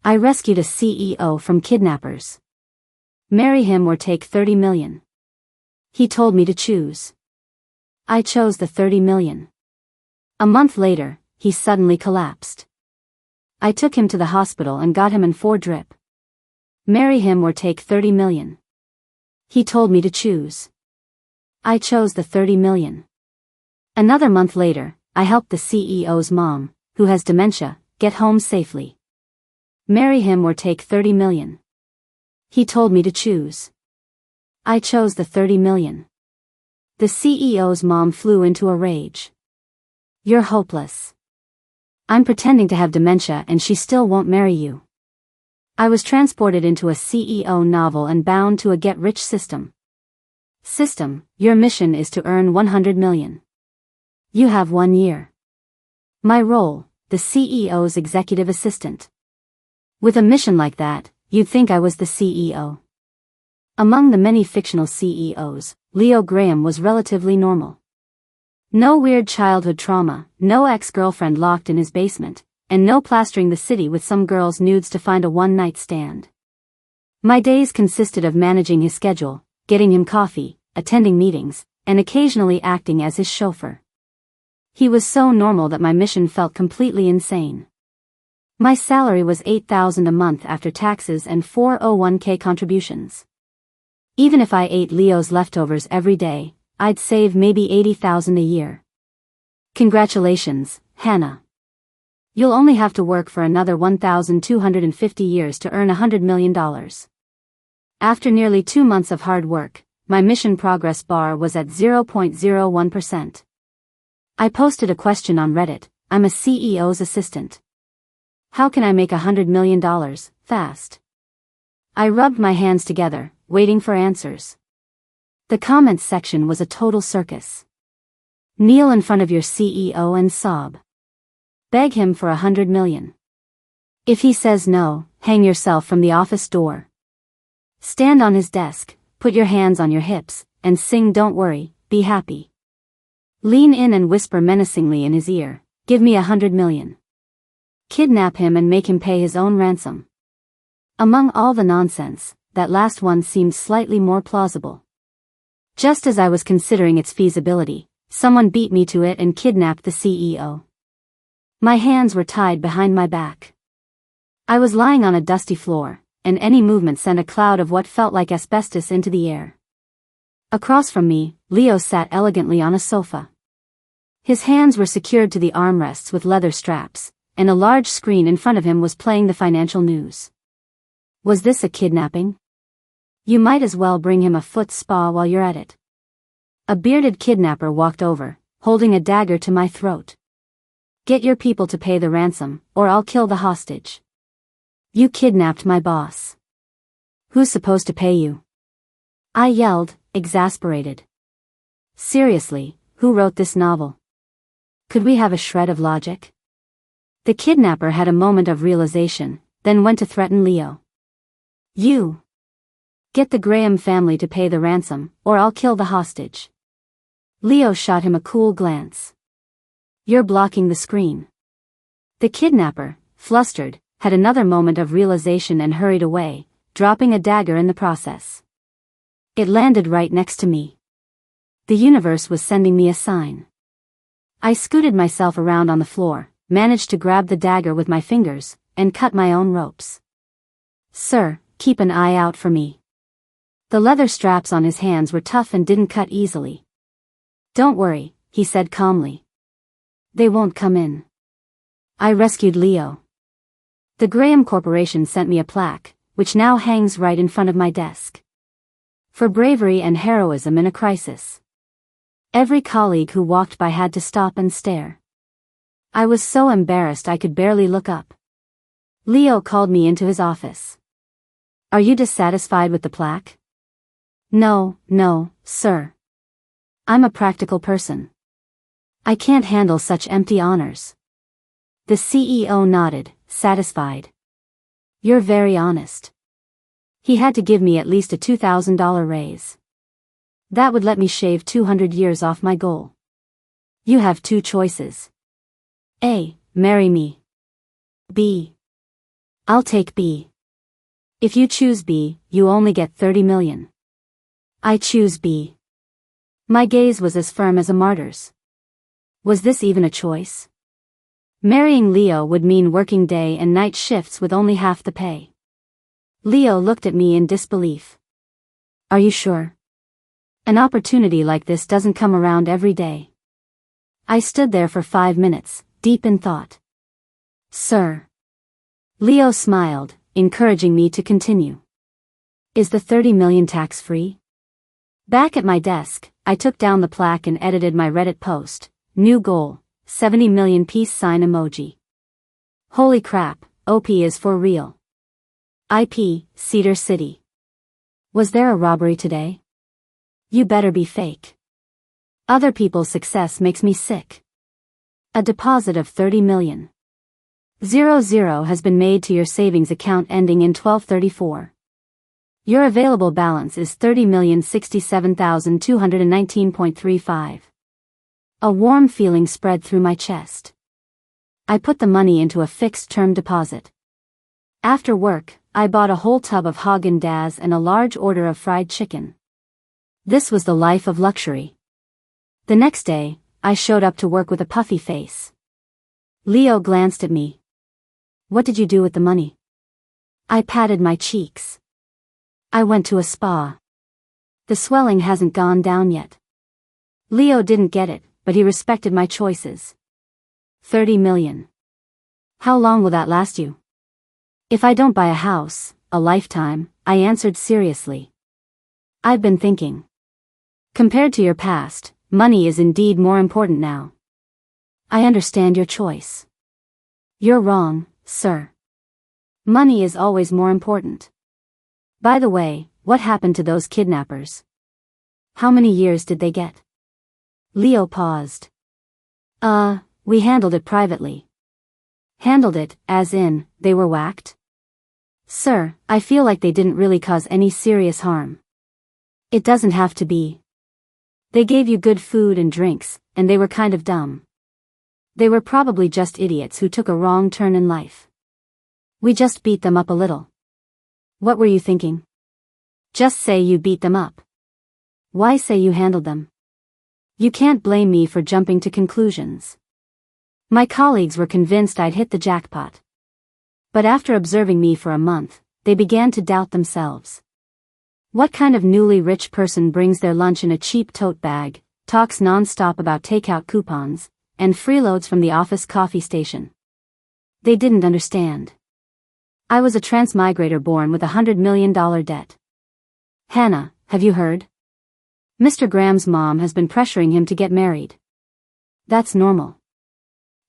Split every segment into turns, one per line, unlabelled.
I rescued a CEO from kidnappers. Marry him or take 30 million. He told me to choose. I chose the 30 million. A month later, he suddenly collapsed. I took him to the hospital and got him an 4 drip. Marry him or take 30 million. He told me to choose. I chose the 30 million. Another month later, I helped the CEO's mom, who has dementia, get home safely. Marry him or take 30 million. He told me to choose. I chose the 30 million. The CEO's mom flew into a rage. You're hopeless. I'm pretending to have dementia and she still won't marry you. I was transported into a CEO novel and bound to a get-rich system. System, your mission is to earn 100 million. You have 1 year. My role, the CEO's executive assistant. With a mission like that, you'd think I was the CEO. Among the many fictional CEOs, Leo Graham was relatively normal. No weird childhood trauma, no ex-girlfriend locked in his basement, and no plastering the city with some girl's nudes to find a one-night stand. My days consisted of managing his schedule, getting him coffee, attending meetings, and occasionally acting as his chauffeur. He was so normal that my mission felt completely insane. My salary was $8,000 a month after taxes and 401k contributions. Even if I ate Leo's leftovers every day, I'd save maybe $80,000 a year. Congratulations, Hannah. You'll only have to work for another 1,250 years to earn $100 million. After nearly 2 months of hard work, my mission progress bar was at 0.01%. I posted a question on Reddit. I'm a CEO's assistant. How can I make $100 million, fast? I rubbed my hands together, waiting for answers. The comments section was a total circus. Kneel in front of your CEO and sob. Beg him for $100 million. If he says no, hang yourself from the office door. Stand on his desk, put your hands on your hips, and sing Don't Worry, Be Happy. Lean in and whisper menacingly in his ear, give me $100 million. Kidnap him and make him pay his own ransom. Among all the nonsense, that last one seemed slightly more plausible. Just as I was considering its feasibility, someone beat me to it and kidnapped the CEO. My hands were tied behind my back. I was lying on a dusty floor, and any movement sent a cloud of what felt like asbestos into the air. Across from me, Leo sat elegantly on a sofa. His hands were secured to the armrests with leather straps, and a large screen in front of him was playing the financial news. Was this a kidnapping? You might as well bring him a foot spa while you're at it. A bearded kidnapper walked over, holding a dagger to my throat. Get your people to pay the ransom, or I'll kill the hostage. You kidnapped my boss. Who's supposed to pay you? I yelled, exasperated. Seriously, who wrote this novel? Could we have a shred of logic? The kidnapper had a moment of realization, then went to threaten Leo. You. Get the Graham family to pay the ransom, or I'll kill the hostage. Leo shot him a cool glance. You're blocking the screen. The kidnapper, flustered, had another moment of realization and hurried away, dropping a dagger in the process. It landed right next to me. The universe was sending me a sign. I scooted myself around on the floor, managed to grab the dagger with my fingers, and cut my own ropes. Sir, keep an eye out for me. The leather straps on his hands were tough and didn't cut easily. Don't worry, he said calmly. They won't come in. I rescued Leo. The Graham Corporation sent me a plaque, which now hangs right in front of my desk. For bravery and heroism in a crisis. Every colleague who walked by had to stop and stare. I was so embarrassed I could barely look up. Leo called me into his office. Are you dissatisfied with the plaque? No, sir. I'm a practical person. I can't handle such empty honors. The CEO nodded, satisfied. You're very honest. He had to give me at least a $2,000 raise. That would let me shave 200 years off my goal. You have 2 choices. A. Marry me. B. I'll take B. If you choose B, you only get 30 million. I choose B. My gaze was as firm as a martyr's. Was this even a choice? Marrying Leo would mean working day and night shifts with only half the pay. Leo looked at me in disbelief. Are you sure? An opportunity like this doesn't come around every day. I stood there for 5 minutes, deep in thought. Sir. Leo smiled, encouraging me to continue. Is the 30 million tax-free? Back at my desk, I took down the plaque and edited my Reddit post. New goal, 70 million peace sign emoji. Holy crap, OP is for real. IP, Cedar City. Was there a robbery today? You better be fake. Other people's success makes me sick. A deposit of 30 million. 00 has been made to your savings account ending in 1234. Your available balance is 30,067,219.35. A warm feeling spread through my chest. I put the money into a fixed-term deposit. After work, I bought a whole tub of Haagen-Dazs and a large order of fried chicken. This was the life of luxury. The next day, I showed up to work with a puffy face. Leo glanced at me. What did you do with the money? I patted my cheeks. I went to a spa. The swelling hasn't gone down yet. Leo didn't get it, but he respected my choices. 30 million. How long will that last you? If I don't buy a house, a lifetime, I answered seriously. I've been thinking. Compared to your past, money is indeed more important now. I understand your choice. You're wrong, sir. Money is always more important. By the way, what happened to those kidnappers? How many years did they get? Leo paused. We handled it privately. Handled it, as in, they were whacked? Sir, I feel like they didn't really cause any serious harm. It doesn't have to be. They gave you good food and drinks, and they were kind of dumb. They were probably just idiots who took a wrong turn in life. We just beat them up a little. What were you thinking? Just say you beat them up. Why say you handled them? You can't blame me for jumping to conclusions. My colleagues were convinced I'd hit the jackpot. But after observing me for a month, they began to doubt themselves. What kind of newly rich person brings their lunch in a cheap tote bag, talks non-stop about takeout coupons, and freeloads from the office coffee station? They didn't understand. I was a transmigrator born with $100 million debt. Hannah, have you heard? Mr. Graham's mom has been pressuring him to get married. That's normal.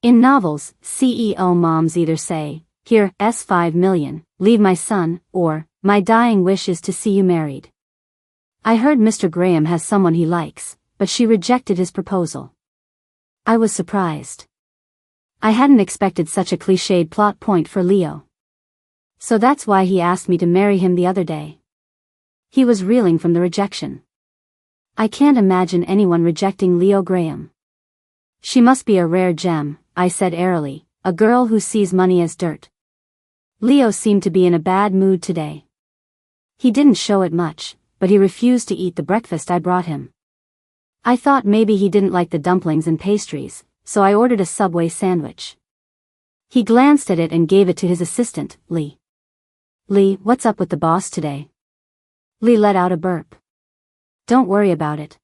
In novels, CEO moms either say, "Here, $5 million, leave my son," or, "My dying wish is to see you married." I heard Mr. Graham has someone he likes, but she rejected his proposal. I was surprised. I hadn't expected such a cliched plot point for Leo. So that's why he asked me to marry him the other day. He was reeling from the rejection. I can't imagine anyone rejecting Leo Graham. She must be a rare gem, I said airily, a girl who sees money as dirt. Leo seemed to be in a bad mood today. He didn't show it much, but he refused to eat the breakfast I brought him. I thought maybe he didn't like the dumplings and pastries, so I ordered a Subway sandwich. He glanced at it and gave it to his assistant, Lee. Lee, what's up with the boss today? Lee let out a burp. Don't worry about it.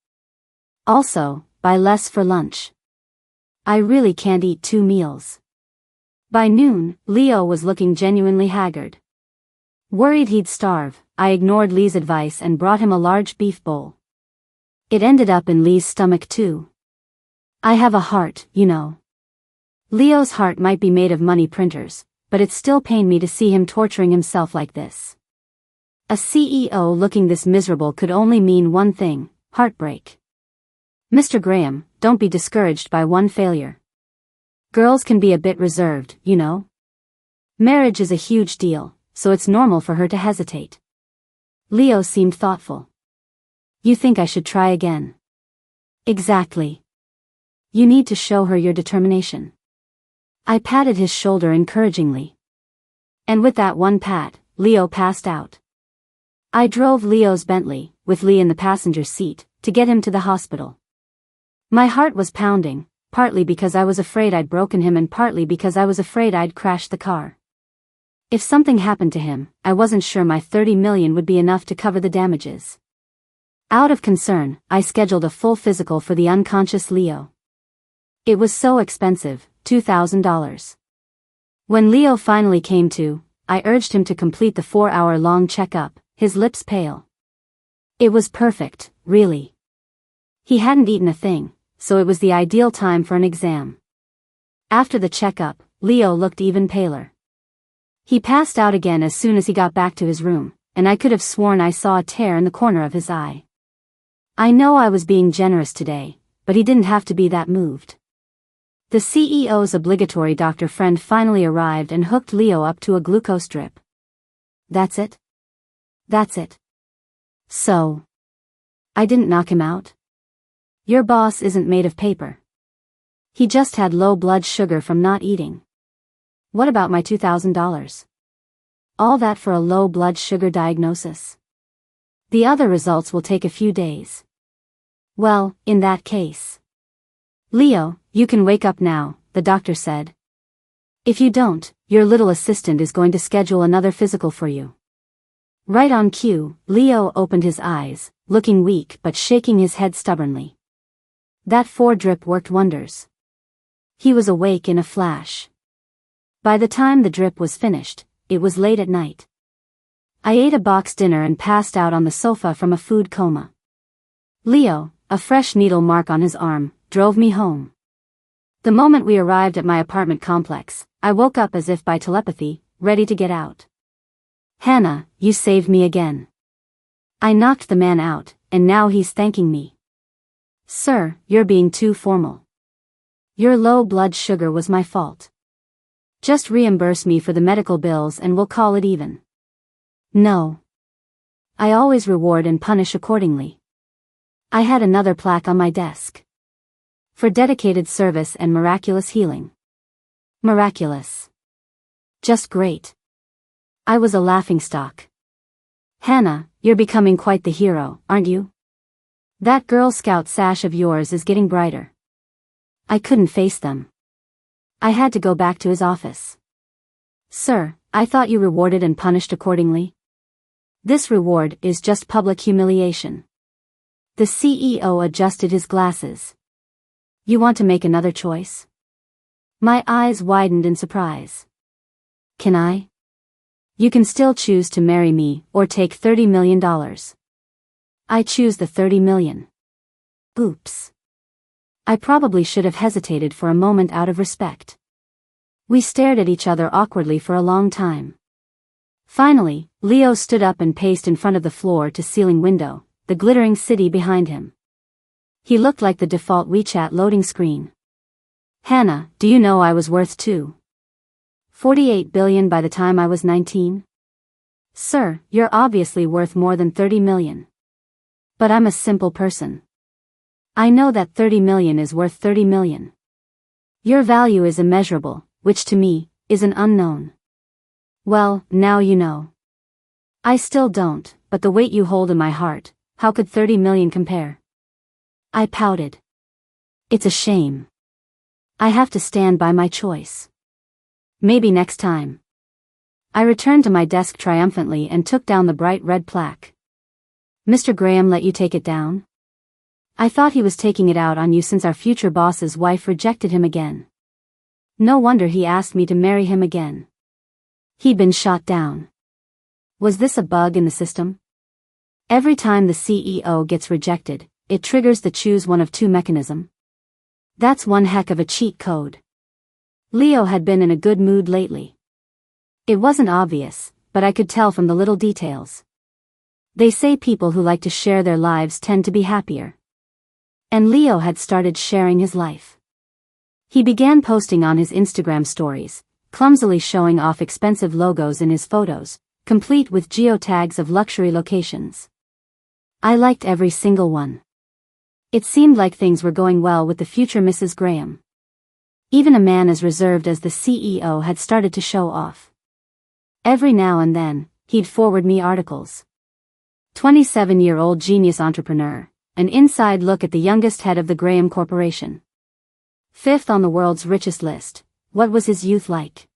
Also, buy less for lunch. I really can't eat 2 meals. By noon, Leo was looking genuinely haggard. Worried he'd starve, I ignored Lee's advice and brought him a large beef bowl. It ended up in Lee's stomach too. I have a heart, you know. Leo's heart might be made of money printers, but it still pained me to see him torturing himself like this. A CEO looking this miserable could only mean one thing: heartbreak. Mr. Graham, don't be discouraged by one failure. Girls can be a bit reserved, you know. Marriage is a huge deal, so it's normal for her to hesitate. Leo seemed thoughtful. You think I should try again? Exactly. You need to show her your determination. I patted his shoulder encouragingly. And with that one pat, Leo passed out. I drove Leo's Bentley, with Lee in the passenger seat, to get him to the hospital. My heart was pounding, partly because I was afraid I'd broken him and partly because I was afraid I'd crashed the car. If something happened to him, I wasn't sure my 30 million would be enough to cover the damages. Out of concern, I scheduled a full physical for the unconscious Leo. It was so expensive, $2,000. When Leo finally came to, I urged him to complete the 4-hour-long checkup, his lips pale. It was perfect, really. He hadn't eaten a thing, so it was the ideal time for an exam. After the checkup, Leo looked even paler. He passed out again as soon as he got back to his room, and I could have sworn I saw a tear in the corner of his eye. I know I was being generous today, but he didn't have to be that moved. The CEO's obligatory doctor friend finally arrived and hooked Leo up to a glucose drip. That's it? That's it. So. I didn't knock him out? Your boss isn't made of paper. He just had low blood sugar from not eating. What about my $2,000? All that for a low blood sugar diagnosis? The other results will take a few days. Well, in that case. Leo, you can wake up now, the doctor said. If you don't, your little assistant is going to schedule another physical for you. Right on cue, Leo opened his eyes, looking weak but shaking his head stubbornly. That 4-drip worked wonders. He was awake in a flash. By the time the drip was finished, it was late at night. I ate a box dinner and passed out on the sofa from a food coma. Leo, a fresh needle mark on his arm, drove me home. The moment we arrived at my apartment complex, I woke up as if by telepathy, ready to get out. Hannah, you saved me again. I knocked the man out, and now he's thanking me. Sir, you're being too formal. Your low blood sugar was my fault. Just reimburse me for the medical bills and we'll call it even. No. I always reward and punish accordingly. I had another plaque on my desk. For dedicated service and miraculous healing. Miraculous. Just great. I was a laughingstock. Hannah, you're becoming quite the hero, aren't you? That Girl Scout sash of yours is getting brighter. I couldn't face them. I had to go back to his office. Sir, I thought you rewarded and punished accordingly. This reward is just public humiliation. The CEO adjusted his glasses. You want to make another choice? My eyes widened in surprise. Can I? You can still choose to marry me or take $30 million. I choose the 30 million. Oops. I probably should have hesitated for a moment out of respect. We stared at each other awkwardly for a long time. Finally, Leo stood up and paced in front of the floor-to-ceiling window, the glittering city behind him. He looked like the default WeChat loading screen. Hannah, do you know I was worth 48 billion by the time I was 19? Sir, you're obviously worth more than 30 million. But I'm a simple person. I know that 30 million is worth 30 million. Your value is immeasurable, which to me, is an unknown. Well, now you know. I still don't, but the weight you hold in my heart, how could 30 million compare? I pouted. It's a shame. I have to stand by my choice. Maybe next time. I returned to my desk triumphantly and took down the bright red plaque. Mr. Graham let you take it down? I thought he was taking it out on you since our future boss's wife rejected him again. No wonder he asked me to marry him again. He'd been shot down. Was this a bug in the system? Every time the CEO gets rejected, it triggers the choose one of two mechanism. That's one heck of a cheat code. Leo had been in a good mood lately. It wasn't obvious, but I could tell from the little details. They say people who like to share their lives tend to be happier. And Leo had started sharing his life. He began posting on his Instagram stories, clumsily showing off expensive logos in his photos, complete with geotags of luxury locations. I liked every single one. It seemed like things were going well with the future Mrs. Graham. Even a man as reserved as the CEO had started to show off. Every now and then, he'd forward me articles. 27-year-old genius entrepreneur, an inside look at the youngest head of the Graham Corporation. 5th on the world's richest list. What was his youth like?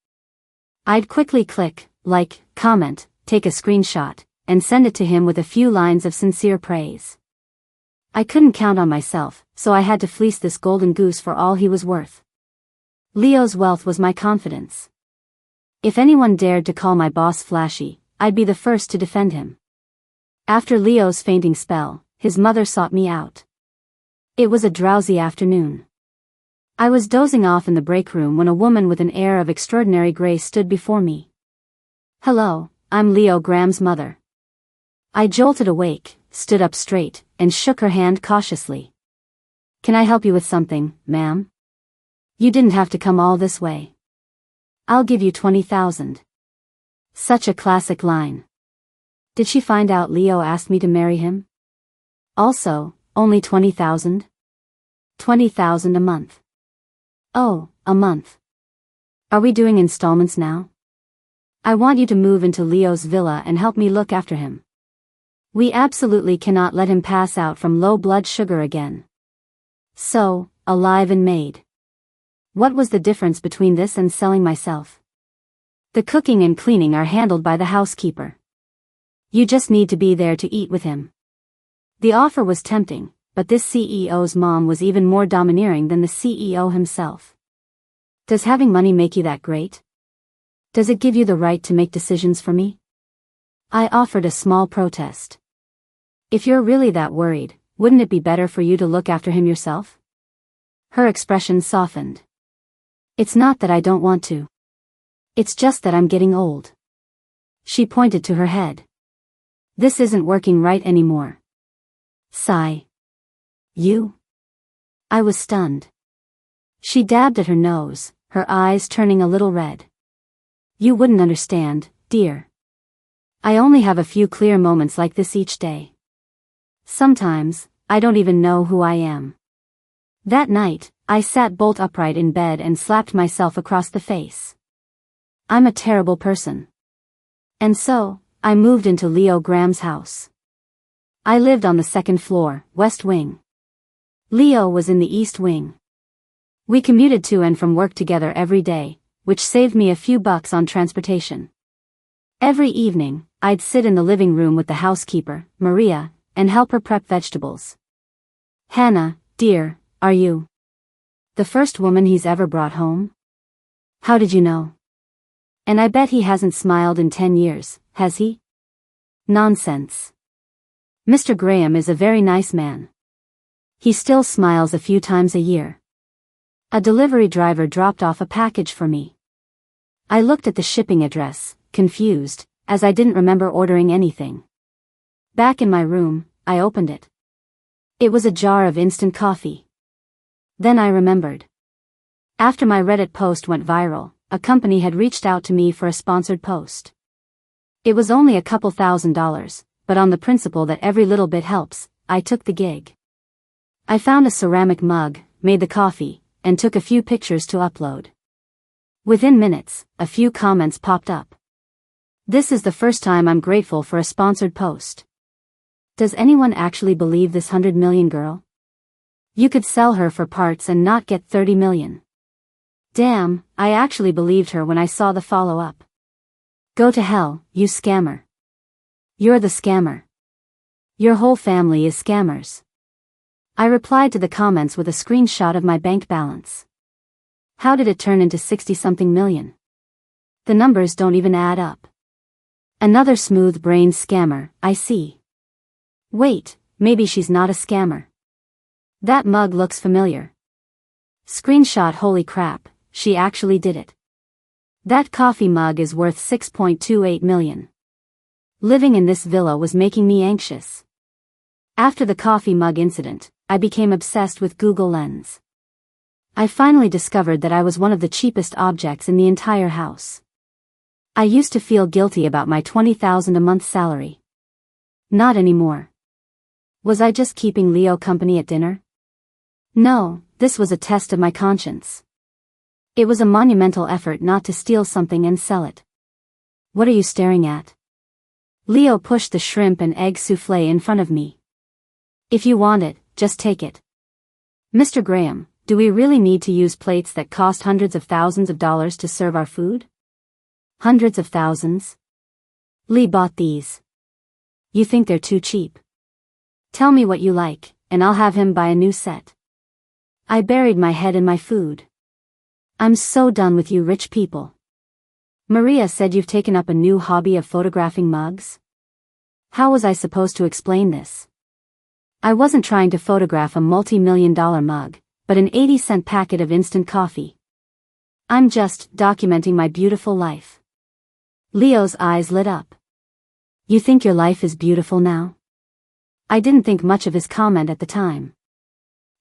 I'd quickly click, like, comment, take a screenshot, and send it to him with a few lines of sincere praise. I couldn't count on myself, so I had to fleece this golden goose for all he was worth. Leo's wealth was my confidence. If anyone dared to call my boss flashy, I'd be the first to defend him. After Leo's fainting spell, his mother sought me out. It was a drowsy afternoon. I was dozing off in the break room when a woman with an air of extraordinary grace stood before me. "Hello, I'm Leo Graham's mother." I jolted awake, stood up straight, and shook her hand cautiously. "Can I help you with something, ma'am? You didn't have to come all this way. I'll give you 20,000. Such a classic line. Did she find out Leo asked me to marry him? Also, only 20,000? 20,000 a month. Oh, a month. Are we doing installments now? I want you to move into Leo's villa and help me look after him. We absolutely cannot let him pass out from low blood sugar again. So, alive and made. What was the difference between this and selling myself? The cooking and cleaning are handled by the housekeeper. You just need to be there to eat with him. The offer was tempting, but this CEO's mom was even more domineering than the CEO himself. Does having money make you that great? Does it give you the right to make decisions for me? I offered a small protest. If you're really that worried, wouldn't it be better for you to look after him yourself? Her expression softened. It's not that I don't want to. It's just that I'm getting old. She pointed to her head. This isn't working right anymore. Sigh. You? I was stunned. She dabbed at her nose, her eyes turning a little red. You wouldn't understand, dear. I only have a few clear moments like this each day. Sometimes, I don't even know who I am. That night, I sat bolt upright in bed and slapped myself across the face. I'm a terrible person. And so, I moved into Leo Graham's house. I lived on the second floor, West Wing. Leo was in the East Wing. We commuted to and from work together every day, which saved me a few bucks on transportation. Every evening, I'd sit in the living room with the housekeeper, Maria, and help her prep vegetables. Hannah, dear, are you the first woman he's ever brought home? How did you know? And I bet he hasn't smiled in 10 years, has he? Nonsense. Mr. Graham is a very nice man. He still smiles a few times a year. A delivery driver dropped off a package for me. I looked at the shipping address, confused, as I didn't remember ordering anything. Back in my room, I opened it. It was a jar of instant coffee. Then I remembered. After my Reddit post went viral, a company had reached out to me for a sponsored post. It was only a couple $1,000s, but on the principle that every little bit helps, I took the gig. I found a ceramic mug, made the coffee, and took a few pictures to upload. Within minutes, a few comments popped up. This is the first time I'm grateful for a sponsored post. Does anyone actually believe this 100 million girl? You could sell her for parts and not get 30 million. Damn, I actually believed her when I saw the follow-up. Go to hell, you scammer. You're the scammer. Your whole family is scammers. I replied to the comments with a screenshot of my bank balance. How did it turn into 60-something million? The numbers don't even add up. Another smooth-brained scammer, I see. Wait, maybe she's not a scammer. That mug looks familiar. Screenshot. Holy crap, she actually did it. That coffee mug is worth 6.28 million. Living in this villa was making me anxious. After the coffee mug incident, I became obsessed with Google Lens. I finally discovered that I was one of the cheapest objects in the entire house. I used to feel guilty about my 20,000 a month salary. Not anymore. Was I just keeping Leo company at dinner? No, this was a test of my conscience. It was a monumental effort not to steal something and sell it. What are you staring at? Leo pushed the shrimp and egg soufflé in front of me. If you want it, just take it. Mr. Graham, do we really need to use plates that cost hundreds of thousands of dollars to serve our food? Hundreds of thousands? Lee bought these. You think they're too cheap? Tell me what you like, and I'll have him buy a new set. I buried my head in my food. I'm so done with you rich people. Maria said you've taken up a new hobby of photographing mugs? How was I supposed to explain this? I wasn't trying to photograph a multi-million-dollar mug, but an 80-cent packet of instant coffee. I'm just documenting my beautiful life. Leo's eyes lit up. You think your life is beautiful now? I didn't think much of his comment at the time.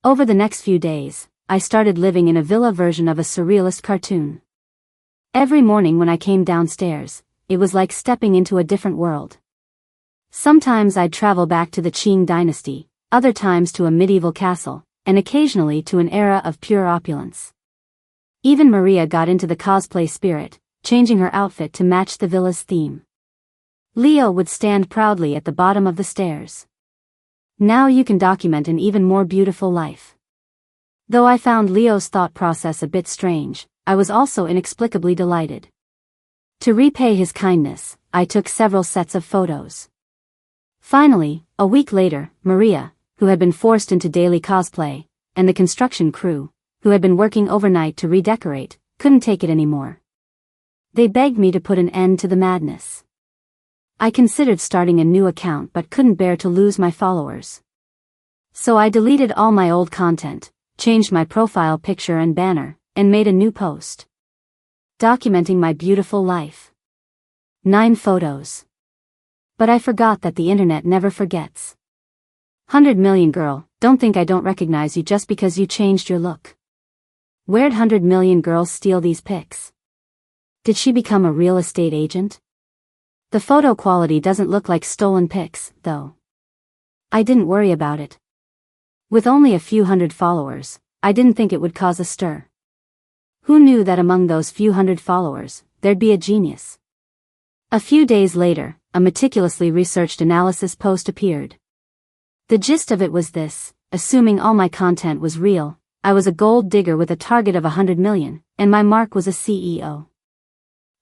Over the next few days, I started living in a villa version of a surrealist cartoon. Every morning when I came downstairs, it was like stepping into a different world. Sometimes I'd travel back to the Qing dynasty, other times to a medieval castle, and occasionally to an era of pure opulence. Even Maria got into the cosplay spirit, changing her outfit to match the villa's theme. Leo would stand proudly at the bottom of the stairs. Now you can document an even more beautiful life. Though I found Leo's thought process a bit strange, I was also inexplicably delighted. To repay his kindness, I took several sets of photos. Finally, a week later, Maria, who had been forced into daily cosplay, and the construction crew, who had been working overnight to redecorate, couldn't take it anymore. They begged me to put an end to the madness. I considered starting a new account but couldn't bear to lose my followers. So I deleted all my old content, changed my profile picture and banner, and made a new post. Documenting my beautiful life. 9 photos. But I forgot that the internet never forgets. 100 million girl, don't think I don't recognize you just because you changed your look. Where'd 100 million girls steal these pics? Did she become a real estate agent? The photo quality doesn't look like stolen pics, though. I didn't worry about it. With only a few hundred followers, I didn't think it would cause a stir. Who knew that among those few hundred followers, there'd be a genius? A few days later, a meticulously researched analysis post appeared. The gist of it was this: assuming all my content was real, I was a gold digger with a target of 100 million, and my mark was a CEO.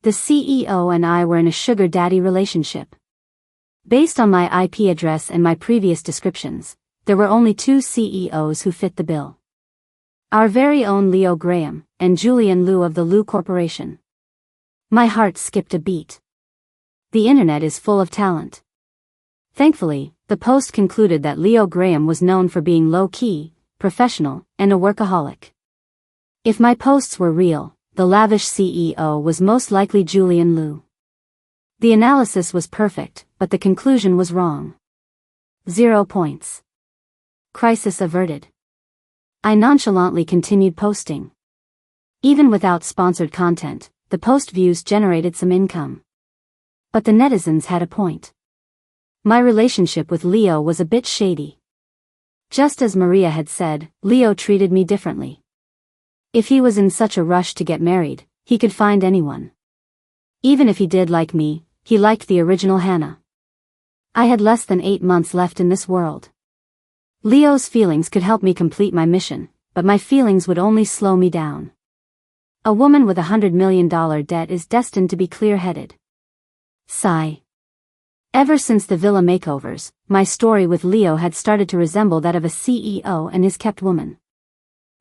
The CEO and I were in a sugar daddy relationship. Based on my IP address and my previous descriptions, there were only 2 CEOs who fit the bill. Our very own Leo Graham, and Julian Liu of the Liu Corporation. My heart skipped a beat. The internet is full of talent. Thankfully, the post concluded that Leo Graham was known for being low-key, professional, and a workaholic. If my posts were real, the lavish CEO was most likely Julian Liu. The analysis was perfect, but the conclusion was wrong. 0 points. Crisis averted. I nonchalantly continued posting. Even without sponsored content, the post views generated some income. But the netizens had a point. My relationship with Leo was a bit shady. Just as Maria had said, Leo treated me differently. If he was in such a rush to get married, he could find anyone. Even if he did like me, he liked the original Hannah. I had less than 8 months left in this world. Leo's feelings could help me complete my mission, but my feelings would only slow me down. A woman with $100 million debt is destined to be clear-headed. Sigh. Ever since the villa makeovers, my story with Leo had started to resemble that of a CEO and his kept woman.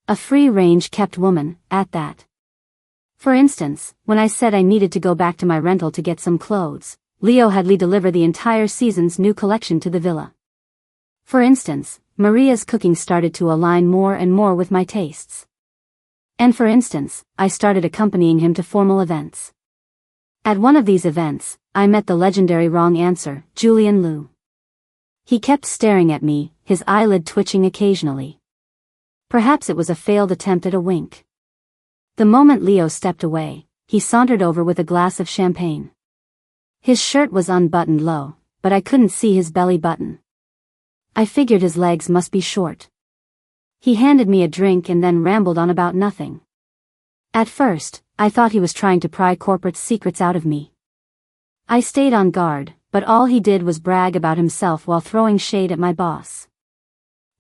A free-range kept woman, at that. For instance, when I said I needed to go back to my rental to get some clothes, Leo had Lee deliver the entire season's new collection to the villa. For instance, Maria's cooking started to align more and more with my tastes. And for instance, I started accompanying him to formal events. At one of these events, I met the legendary wrong answer, Julian Liu. He kept staring at me, his eyelid twitching occasionally. Perhaps it was a failed attempt at a wink. The moment Leo stepped away, he sauntered over with a glass of champagne. His shirt was unbuttoned low, but I couldn't see his belly button. I figured his legs must be short. He handed me a drink and then rambled on about nothing. At first, I thought he was trying to pry corporate secrets out of me. I stayed on guard, but all he did was brag about himself while throwing shade at my boss.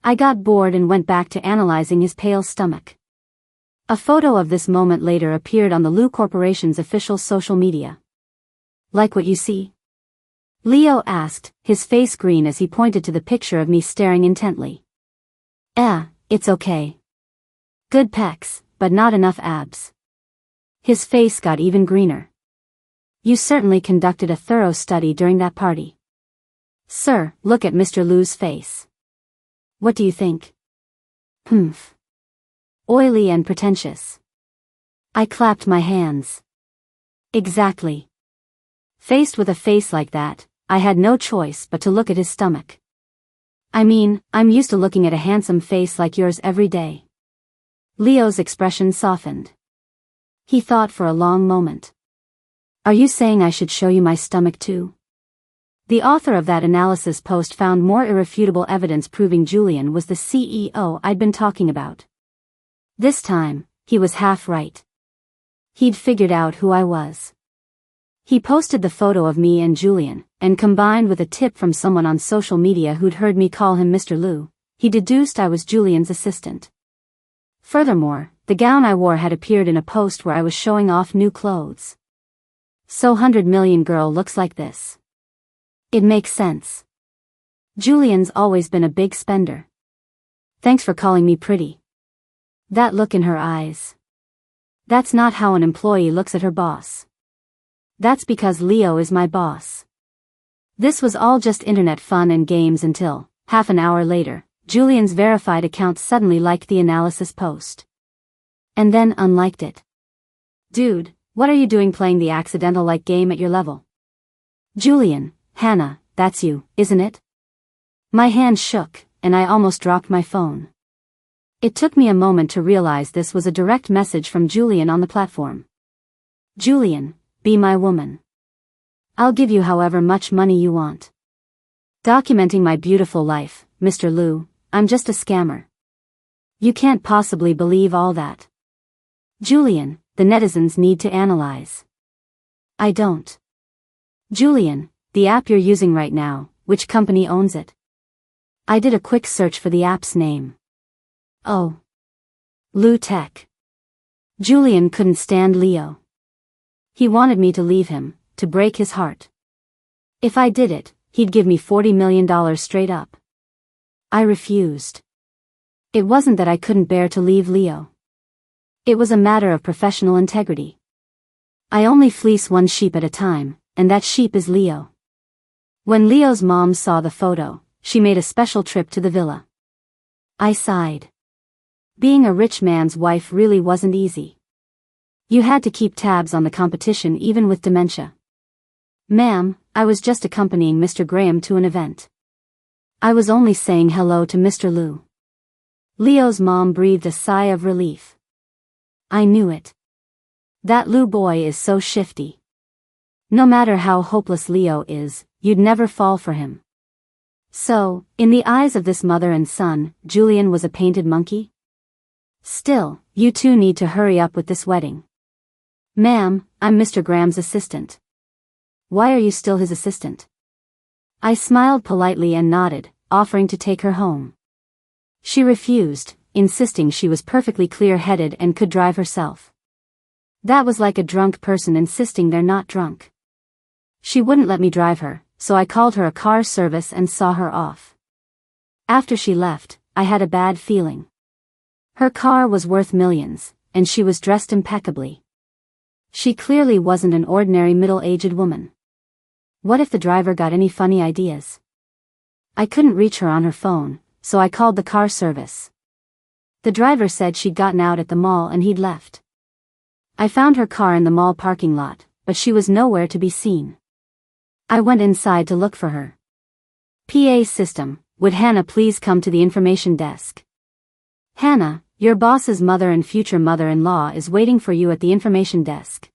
I got bored and went back to analyzing his pale stomach. A photo of this moment later appeared on the Lou Corporation's official social media. Like what you see? Leo asked, his face green as he pointed to the picture of me staring intently. It's okay. Good pecs, but not enough abs. His face got even greener. You certainly conducted a thorough study during that party. Sir, look at Mr. Lou's face. What do you think? Humph. Oily and pretentious. I clapped my hands. Exactly. Faced with a face like that, I had no choice but to look at his stomach. I mean, I'm used to looking at a handsome face like yours every day. Leo's expression softened. He thought for a long moment. Are you saying I should show you my stomach too? The author of that analysis post found more irrefutable evidence proving Julian was the CEO I'd been talking about. This time, he was half right. He'd figured out who I was. He posted the photo of me and Julian, and combined with a tip from someone on social media who'd heard me call him Mr. Lou, he deduced I was Julian's assistant. Furthermore, the gown I wore had appeared in a post where I was showing off new clothes. So 100 million girl looks like this. It makes sense. Julian's always been a big spender. Thanks for calling me pretty. That look in her eyes. That's not how an employee looks at her boss. That's because Leo is my boss. This was all just internet fun and games until, half an hour later, Julian's verified account suddenly liked the analysis post. And then unliked it. Dude, what are you doing playing the accidental like game at your level? Julian, Hannah, that's you, isn't it? My hand shook, and I almost dropped my phone. It took me a moment to realize this was a direct message from Julian on the platform. Julian, be my woman. I'll give you however much money you want. Documenting my beautiful life, Mr. Lou, I'm just a scammer. You can't possibly believe all that. Julian, the netizens need to analyze. I don't. Julian, the app you're using right now, which company owns it? I did a quick search for the app's name. Oh. Lou Tech. Julian couldn't stand Leo. He wanted me to leave him, to break his heart. If I did it, he'd give me $40 million straight up. I refused. It wasn't that I couldn't bear to leave Leo. It was a matter of professional integrity. I only fleece one sheep at a time, and that sheep is Leo. When Leo's mom saw the photo, she made a special trip to the villa. I sighed. Being a rich man's wife really wasn't easy. You had to keep tabs on the competition even with dementia. Ma'am, I was just accompanying Mr. Graham to an event. I was only saying hello to Mr. Lou. Leo's mom breathed a sigh of relief. I knew it. That Lou boy is so shifty. No matter how hopeless Leo is, you'd never fall for him. So, in the eyes of this mother and son, Julian was a painted monkey? Still, you two need to hurry up with this wedding. Ma'am, I'm Mr. Graham's assistant. Why are you still his assistant? I smiled politely and nodded, offering to take her home. She refused, insisting she was perfectly clear-headed and could drive herself. That was like a drunk person insisting they're not drunk. She wouldn't let me drive her, so I called her a car service and saw her off. After she left, I had a bad feeling. Her car was worth millions, and she was dressed impeccably. She clearly wasn't an ordinary middle-aged woman. What if the driver got any funny ideas? I couldn't reach her on her phone, so I called the car service. The driver said she'd gotten out at the mall and he'd left. I found her car in the mall parking lot, but she was nowhere to be seen. I went inside to look for her. PA system, would Hannah please come to the information desk? Hannah, your boss's mother and future mother-in-law is waiting for you at the information desk.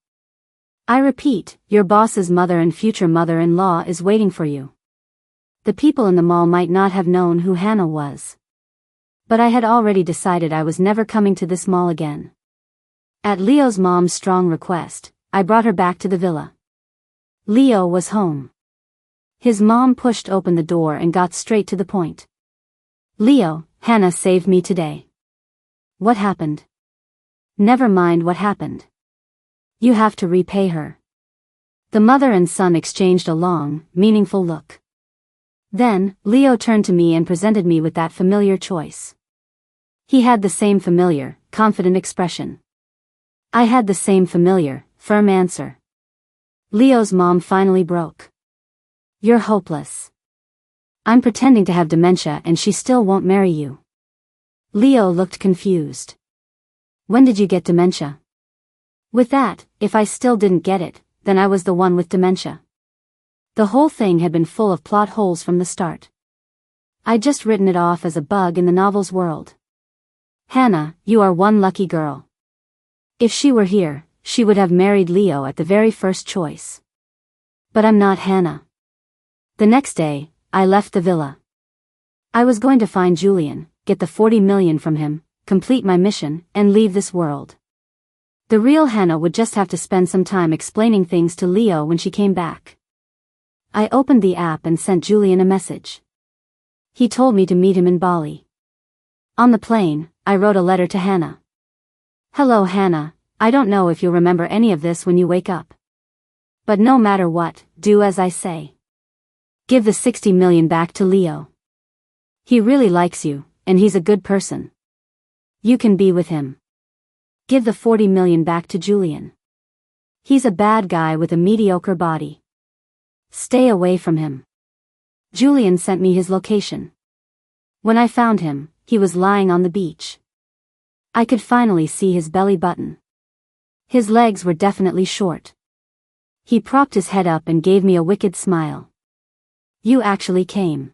I repeat, your boss's mother and future mother-in-law is waiting for you. The people in the mall might not have known who Hannah was. But I had already decided I was never coming to this mall again. At Leo's mom's strong request, I brought her back to the villa. Leo was home. His mom pushed open the door and got straight to the point. Leo, Hannah saved me today. What happened? Never mind what happened. You have to repay her. The mother and son exchanged a long, meaningful look. Then, Leo turned to me and presented me with that familiar choice. He had the same familiar, confident expression. I had the same familiar, firm answer. Leo's mom finally broke. You're hopeless. I'm pretending to have dementia and she still won't marry you. Leo looked confused. When did you get dementia? With that, if I still didn't get it, then I was the one with dementia. The whole thing had been full of plot holes from the start. I'd just written it off as a bug in the novel's world. Hannah, you are one lucky girl. If she were here, she would have married Leo at the very first choice. But I'm not Hannah. The next day, I left the villa. I was going to find Julian, get the 40 million from him, complete my mission, and leave this world. The real Hannah would just have to spend some time explaining things to Leo when she came back. I opened the app and sent Julian a message. He told me to meet him in Bali. On the plane, I wrote a letter to Hannah. Hello Hannah, I don't know if you'll remember any of this when you wake up. But no matter what, do as I say. Give the 60 million back to Leo. He really likes you, and he's a good person. You can be with him. Give the 40 million back to Julian. He's a bad guy with a mediocre body. Stay away from him. Julian sent me his location. When I found him, he was lying on the beach. I could finally see his belly button. His legs were definitely short. He propped his head up and gave me a wicked smile. You actually came.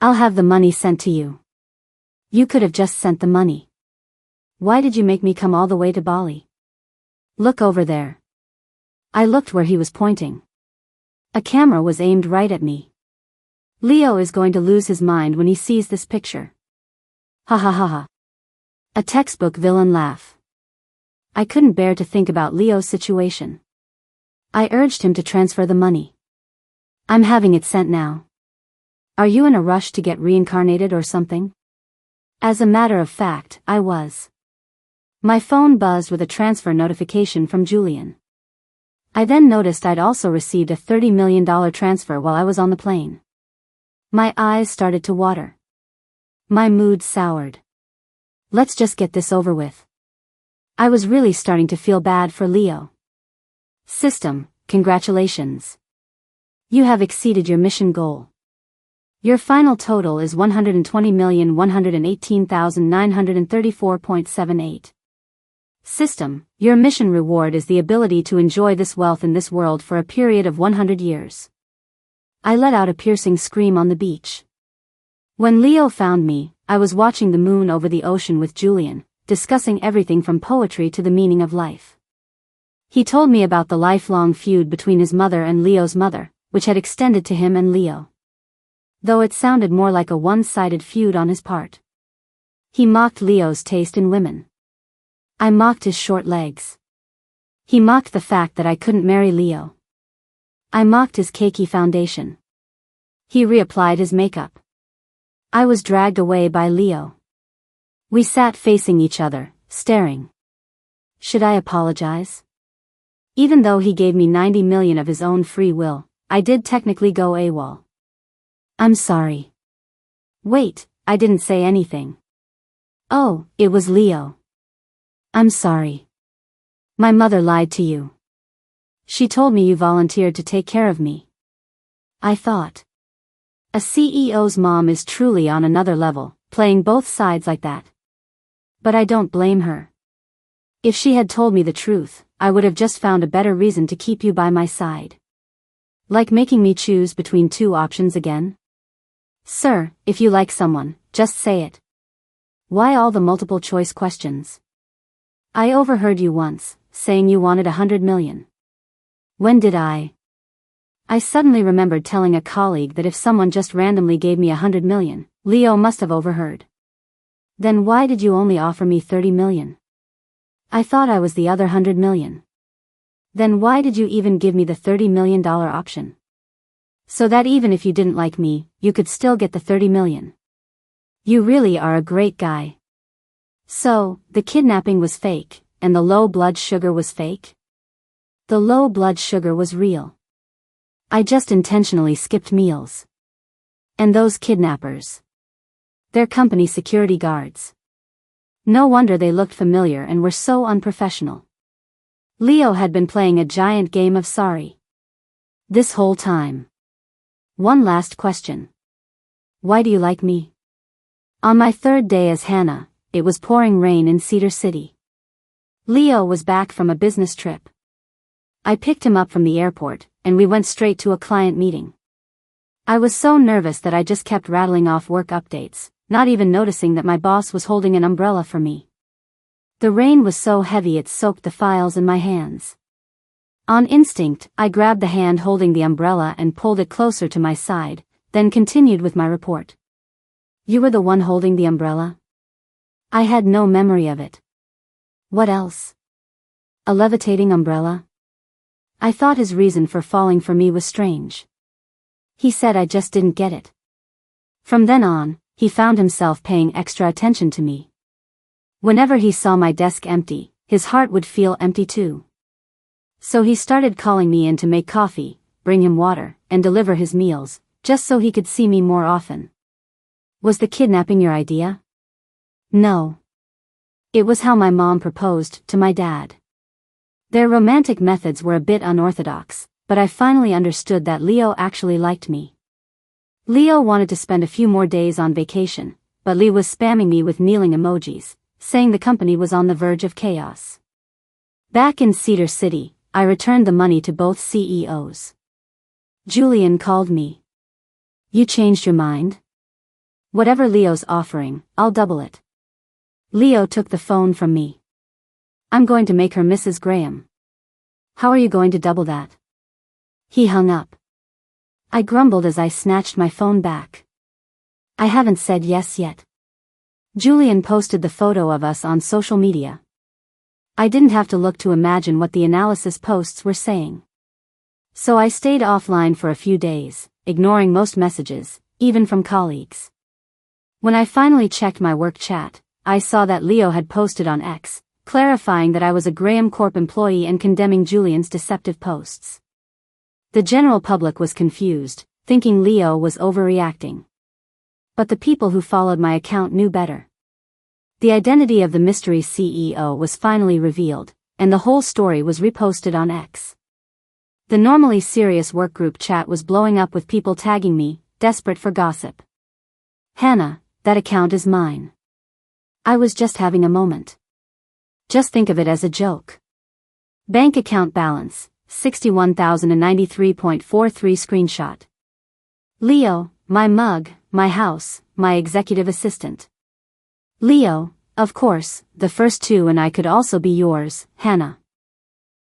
I'll have the money sent to you. You could have just sent the money. Why did you make me come all the way to Bali? Look over there. I looked where he was pointing. A camera was aimed right at me. Leo is going to lose his mind when he sees this picture. Ha ha ha ha. A textbook villain laugh. I couldn't bear to think about Leo's situation. I urged him to transfer the money. I'm having it sent now. Are you in a rush to get reincarnated or something? As a matter of fact, I was. My phone buzzed with a transfer notification from Julian. I then noticed I'd also received a $30 million transfer while I was on the plane. My eyes started to water. My mood soured. Let's just get this over with. I was really starting to feel bad for Leo. System, congratulations. You have exceeded your mission goal. Your final total is 120,118,934.78. System, your mission reward is the ability to enjoy this wealth in this world for a period of 100 years. I let out a piercing scream on the beach. When Leo found me, I was watching the moon over the ocean with Julian, discussing everything from poetry to the meaning of life. He told me about the lifelong feud between his mother and Leo's mother, which had extended to him and Leo. Though it sounded more like a one-sided feud on his part. He mocked Leo's taste in women. I mocked his short legs. He mocked the fact that I couldn't marry Leo. I mocked his cakey foundation. He reapplied his makeup. I was dragged away by Leo. We sat facing each other, staring. Should I apologize? Even though he gave me 90 million of his own free will, I did technically go AWOL. I'm sorry. Wait, I didn't say anything. Oh, it was Leo. I'm sorry. My mother lied to you. She told me you volunteered to take care of me. I thought. A CEO's mom is truly on another level, playing both sides like that. But I don't blame her. If she had told me the truth, I would have just found a better reason to keep you by my side. Like making me choose between two options again? Sir, if you like someone, just say it. Why all the multiple choice questions? I overheard you once, saying you wanted 100 million. When did I? I suddenly remembered telling a colleague that if someone just randomly gave me 100 million, Leo must have overheard. Then why did you only offer me 30 million? I thought I was the other 100 million. Then why did you even give me the $30 million option? So that even if you didn't like me, you could still get the $30 million. You really are a great guy. So, the kidnapping was fake, and the low blood sugar was fake? The low blood sugar was real. I just intentionally skipped meals. And those kidnappers. They're company security guards. No wonder they looked familiar and were so unprofessional. Leo had been playing a giant game of sorry. This whole time. One last question. Why do you like me? On my third day as Hannah, it was pouring rain in Cedar City. Leo was back from a business trip. I picked him up from the airport, and we went straight to a client meeting. I was so nervous that I just kept rattling off work updates, not even noticing that my boss was holding an umbrella for me. The rain was so heavy it soaked the files in my hands. On instinct, I grabbed the hand holding the umbrella and pulled it closer to my side, then continued with my report. You were the one holding the umbrella? I had no memory of it. What else? A levitating umbrella? I thought his reason for falling for me was strange. He said I just didn't get it. From then on, he found himself paying extra attention to me. Whenever he saw my desk empty, his heart would feel empty too. So he started calling me in to make coffee, bring him water, and deliver his meals, just so he could see me more often. Was the kidnapping your idea? No. It was how my mom proposed to my dad. Their romantic methods were a bit unorthodox, but I finally understood that Leo actually liked me. Leo wanted to spend a few more days on vacation, but Lee was spamming me with kneeling emojis, saying the company was on the verge of chaos. Back in Cedar City, I returned the money to both CEOs. Julian called me. You changed your mind? Whatever Leo's offering, I'll double it. Leo took the phone from me. I'm going to make her Mrs. Graham. How are you going to double that? He hung up. I grumbled as I snatched my phone back. I haven't said yes yet. Julian posted the photo of us on social media. I didn't have to look to imagine what the analysis posts were saying. So I stayed offline for a few days, ignoring most messages, even from colleagues. When I finally checked my work chat, I saw that Leo had posted on X, clarifying that I was a Graham Corp employee and condemning Julian's deceptive posts. The general public was confused, thinking Leo was overreacting. But the people who followed my account knew better. The identity of the mystery CEO was finally revealed, and the whole story was reposted on X. The normally serious workgroup chat was blowing up with people tagging me, desperate for gossip. Hannah, that account is mine. I was just having a moment. Just think of it as a joke. Bank account balance, 61,093.43 screenshot. Leo, my mug, my house, my executive assistant. Leo, of course, the first two and I could also be yours, Hannah.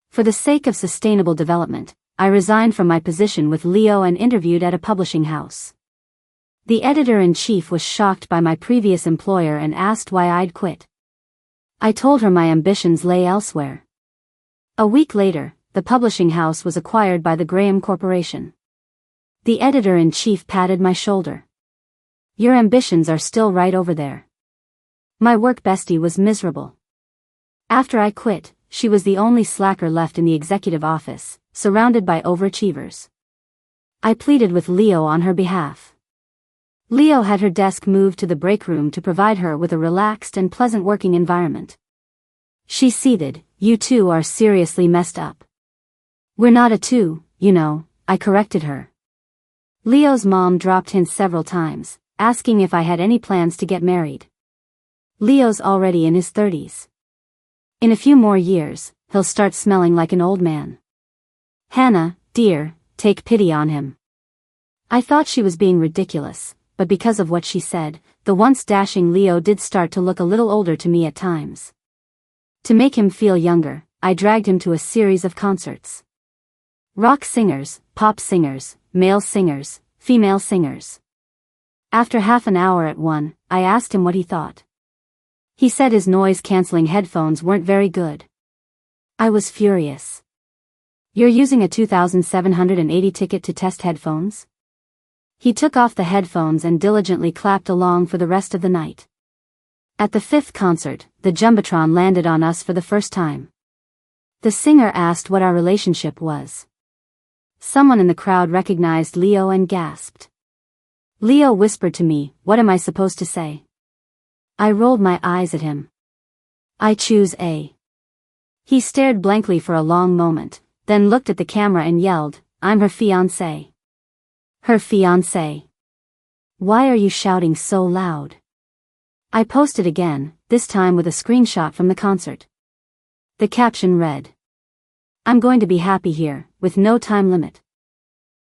For the sake of sustainable development, I resigned from my position with Leo and interviewed at a publishing house. The editor-in-chief was shocked by my previous employer and asked why I'd quit. I told her my ambitions lay elsewhere. A week later, the publishing house was acquired by the Graham Corporation. The editor-in-chief patted my shoulder. Your ambitions are still right over there. My work bestie was miserable. After I quit, she was the only slacker left in the executive office, surrounded by overachievers. I pleaded with Leo on her behalf. Leo had her desk moved to the break room to provide her with a relaxed and pleasant working environment. She seethed, "You two are seriously messed up." "We're not a two, you know," I corrected her. Leo's mom dropped hints several times, asking if I had any plans to get married. Leo's already in his 30s. In a few more years, he'll start smelling like an old man. Hannah, dear, take pity on him. I thought she was being ridiculous, but because of what she said, the once dashing Leo did start to look a little older to me at times. To make him feel younger, I dragged him to a series of concerts. Rock singers, pop singers, male singers, female singers. After half an hour at one, I asked him what he thought. He said his noise-canceling headphones weren't very good. I was furious. You're using a 2,780 ticket to test headphones? He took off the headphones and diligently clapped along for the rest of the night. At the fifth concert, the Jumbotron landed on us for the first time. The singer asked what our relationship was. Someone in the crowd recognized Leo and gasped. Leo whispered to me, "What am I supposed to say?" I rolled my eyes at him. "I choose A." He stared blankly for a long moment, then looked at the camera and yelled, "I'm her fiancé." Her fiancé. Why are you shouting so loud? I posted again, this time with a screenshot from the concert. The caption read, "I'm going to be happy here, with no time limit."